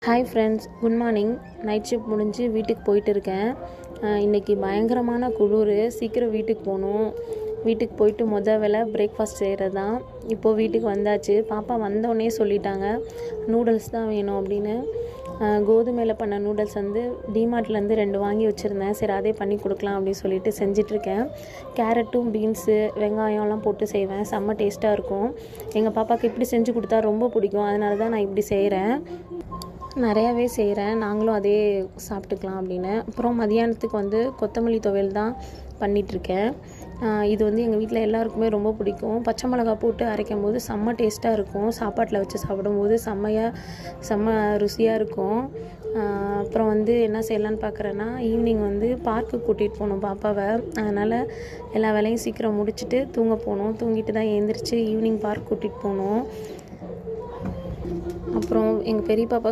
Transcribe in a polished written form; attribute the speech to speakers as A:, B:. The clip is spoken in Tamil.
A: Hi friends, good morning. Night shift முடிஞ்சு வீட்டுக்கு போயிட்டு இருக்கேன். இன்றைக்கி பயங்கரமான குளிர். சீக்கிரம் வீட்டுக்கு போகணும். வீட்டுக்கு போயிட்டு வேலை பிரேக்ஃபாஸ்ட் செய்கிறது தான். இப்போது வீட்டுக்கு வந்தாச்சு. பாப்பா வந்தோடனே சொல்லிட்டாங்க நூடுல்ஸ் தான் வேணும் அப்படின்னு. கோதுமையில் பண்ண நூடுல்ஸ் டிமார்ட்லேருந்து 2 வாங்கி வச்சுருந்தேன். சரி அதே பண்ணி கொடுக்கலாம் அப்படின்னு சொல்லிட்டு செஞ்சிட்ருக்கேன். கேரட்டும் பீன்ஸு வெங்காயம்லாம் போட்டு செய்வேன். செம்ம டேஸ்ட்டாக இருக்கும். எங்கள் பாப்பாவுக்கு இப்படி செஞ்சு கொடுத்தா ரொம்ப பிடிக்கும். அதனால தான் நான் இப்படி செய்கிறேன். நிறையாவே செய்கிறேன். நாங்களும் அதே சாப்பிட்டுக்கலாம் அப்படின்னு. அப்புறம் மதியானத்துக்கு கொத்தமல்லி துவையல் தான் பண்ணிகிட்ருக்கேன். இது எங்கள் வீட்டில் எல்லாருக்குமே ரொம்ப பிடிக்கும். பச்சை மிளகா போட்டு அரைக்கும் போது செம்ம டேஸ்ட்டாக இருக்கும். சாப்பாட்டில் வச்சு சாப்பிடும்போது செம்ம ருசியாக இருக்கும். அப்புறம் என்ன செய்யலான்னு பார்க்குறேன்னா, ஈவினிங் பார்க்குக்கு கூட்டிகிட்டு போகணும் பாப்பாவை. அதனால் எல்லா வேலையும் சீக்கிரம் முடிச்சுட்டு தூங்க போகணும். தூங்கிட்டு தான் எழுந்திரிச்சு ஈவினிங் பார்க் கூட்டிகிட்டு போகணும். அப்புறம் எங்கள் பெரிய பாப்பா